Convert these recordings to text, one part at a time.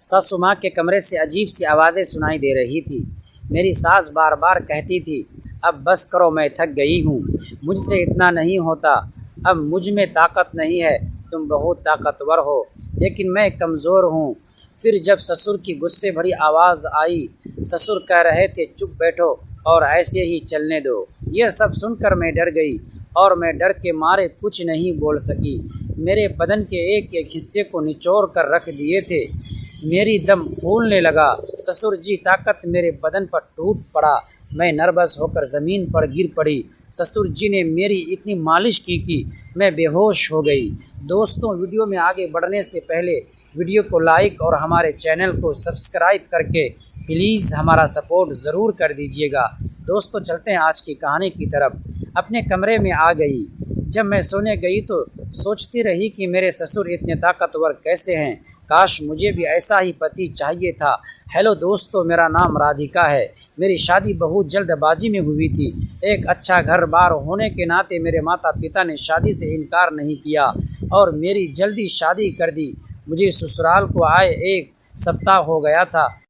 सासू माँ के कमरे से अजीब सी आवाज़ें सुनाई दे रही थी। मेरी सास बार बार कहती थी, अब बस करो, मैं थक गई हूँ, मुझसे इतना नहीं होता, अब मुझ में ताकत नहीं है, तुम बहुत ताकतवर हो लेकिन मैं कमज़ोर हूँ। फिर जब ससुर की गुस्से भरी आवाज़ आई, ससुर कह रहे थे, चुप बैठो और ऐसे ही चलने दो। यह सब सुनकर मैं डर गई और मैं डर के मारे कुछ नहीं बोल सकी। मेरे बदन के एक एक हिस्से को निचोड़ कर रख दिए थे। मेरी दम फूलने लगा। ससुर जी ताकत मेरे बदन पर टूट पड़ा। मैं नर्वस होकर ज़मीन पर गिर पड़ी। ससुर जी ने मेरी इतनी मालिश की कि मैं बेहोश हो गई। दोस्तों, वीडियो में आगे बढ़ने से पहले वीडियो को लाइक और हमारे चैनल को सब्सक्राइब करके प्लीज़ हमारा सपोर्ट ज़रूर कर दीजिएगा। दोस्तों, चलते हैं आज की कहानी की तरफ। अपने कमरे में आ गई। जब मैं सोने गई तो सोचती रही कि मेरे ससुर इतने ताकतवर कैसे हैं। काश मुझे भी ऐसा ही पति चाहिए था। हेलो दोस्तों, मेरा नाम राधिका है। मेरी शादी बहुत जल्दबाजी में हुई थी। एक अच्छा घर बार होने के नाते मेरे माता पिता ने शादी से इनकार नहीं किया और मेरी जल्दी शादी कर दी। मुझे ससुराल को आए 1 सप्ताह हो गया था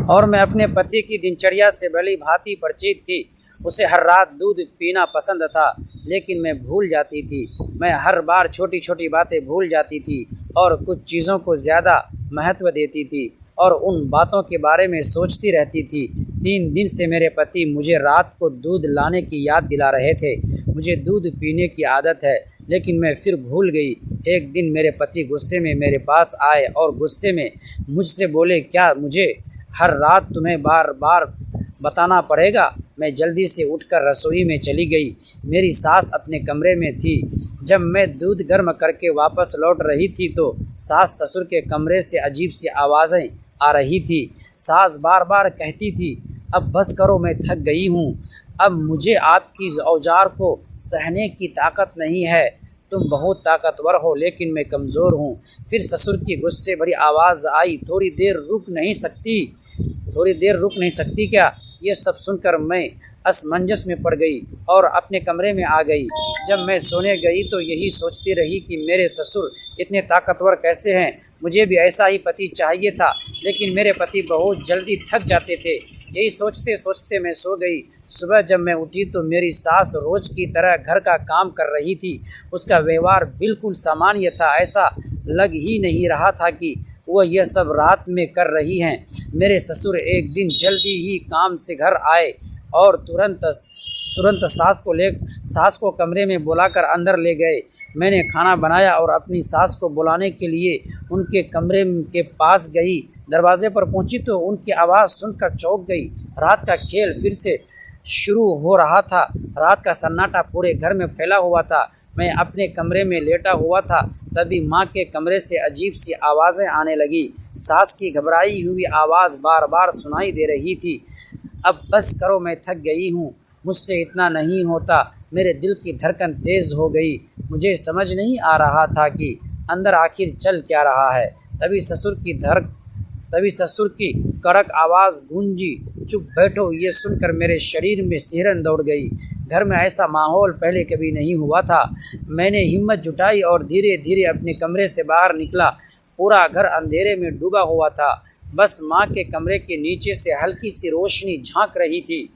और मैं अपने पति की दिनचर्या से भली भांति परिचित थी। उसे हर रात दूध पीना पसंद था, लेकिन मैं भूल जाती थी। मैं हर बार छोटी छोटी बातें भूल जाती थी और कुछ चीज़ों को ज़्यादा महत्व देती थी और उन बातों के बारे में सोचती रहती थी। 3 दिन से मेरे पति मुझे रात को दूध लाने की याद दिला रहे थे। मुझे दूध पीने की आदत है, लेकिन मैं फिर भूल गई। एक दिन मेरे पति गुस्से में मेरे पास आए और गुस्से में मुझसे बोले, क्या मुझे हर रात तुम्हें बार बार बताना पड़ेगा? मैं जल्दी से उठकर रसोई में चली गई। मेरी सास अपने कमरे में थी। जब मैं दूध गर्म करके वापस लौट रही थी तो सास ससुर के कमरे से अजीब सी आवाज़ें आ रही थी। सास बार बार कहती थी, अब बस करो, मैं थक गई हूँ, अब मुझे आपकी औजार को सहने की ताकत नहीं है, तुम बहुत ताकतवर हो लेकिन मैं कमज़ोर हूँ। फिर ससुर की गुस्से भरी आवाज़ आई, थोड़ी देर रुक नहीं सकती क्या? ये सब सुनकर मैं असमंजस में पड़ गई और अपने कमरे में आ गई। जब मैं सोने गई तो यही सोचती रही कि मेरे ससुर इतने ताकतवर कैसे हैं। मुझे भी ऐसा ही पति चाहिए था, लेकिन मेरे पति बहुत जल्दी थक जाते थे। यही सोचते सोचते मैं सो गई। सुबह जब मैं उठी तो मेरी सास रोज की तरह घर का काम कर रही थी। उसका व्यवहार बिल्कुल सामान्य था। ऐसा लग ही नहीं रहा था कि वो यह सब रात में कर रही हैं। मेरे ससुर एक दिन जल्दी ही काम से घर आए और तुरंत सास को कमरे में बुलाकर अंदर ले गए। मैंने खाना बनाया और अपनी सास को बुलाने के लिए उनके कमरे के पास गई। दरवाजे पर पहुंची तो उनकी आवाज़ सुनकर चौंक गई। रात का खेल फिर से शुरू हो रहा था। रात का सन्नाटा पूरे घर में फैला हुआ था। मैं अपने कमरे में लेटा हुआ था, तभी माँ के कमरे से अजीब सी आवाज़ें आने लगी। सास की घबराई हुई आवाज़ बार बार सुनाई दे रही थी, अब बस करो, मैं थक गई हूँ, मुझसे इतना नहीं होता। मेरे दिल की धड़कन तेज़ हो गई। मुझे समझ नहीं आ रहा था कि अंदर आखिर चल क्या रहा है। तभी ससुर की कड़क आवाज़ गूंजी, चुप बैठो। ये सुनकर मेरे शरीर में सिहरन दौड़ गई। घर में ऐसा माहौल पहले कभी नहीं हुआ था। मैंने हिम्मत जुटाई और धीरे धीरे अपने कमरे से बाहर निकला। पूरा घर अंधेरे में डूबा हुआ था। बस माँ के कमरे के नीचे से हल्की सी रोशनी झांक रही थी।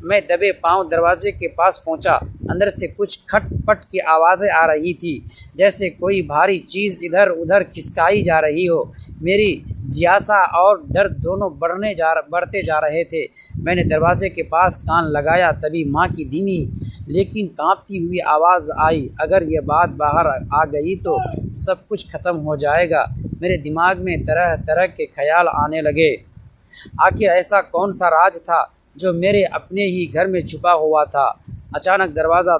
मैं दबे पांव दरवाजे के पास पहुंचा। अंदर से कुछ खटपट की आवाज़ें आ रही थी, जैसे कोई भारी चीज़ इधर उधर खिसकाई जा रही हो। मेरी जिज्ञासा और डर दोनों बढ़ते जा रहे थे। मैंने दरवाजे के पास कान लगाया, तभी माँ की धीमी लेकिन कांपती हुई आवाज़ आई, अगर ये बात बाहर आ गई तो सब कुछ ख़त्म हो जाएगा। मेरे दिमाग में तरह तरह के ख्याल आने लगे। आखिर ऐसा कौन सा राज था जो मेरे अपने ही घर में छुपा हुआ था। अचानक दरवाज़ा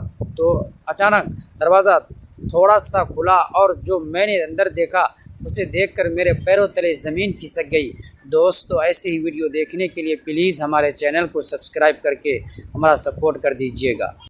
थोड़ा सा खुला और जो मैंने अंदर देखा उसे देखकर मेरे पैरों तले ज़मीन खिसक गई। दोस्तों, ऐसे ही वीडियो देखने के लिए प्लीज़ हमारे चैनल को सब्सक्राइब करके हमारा सपोर्ट कर दीजिएगा।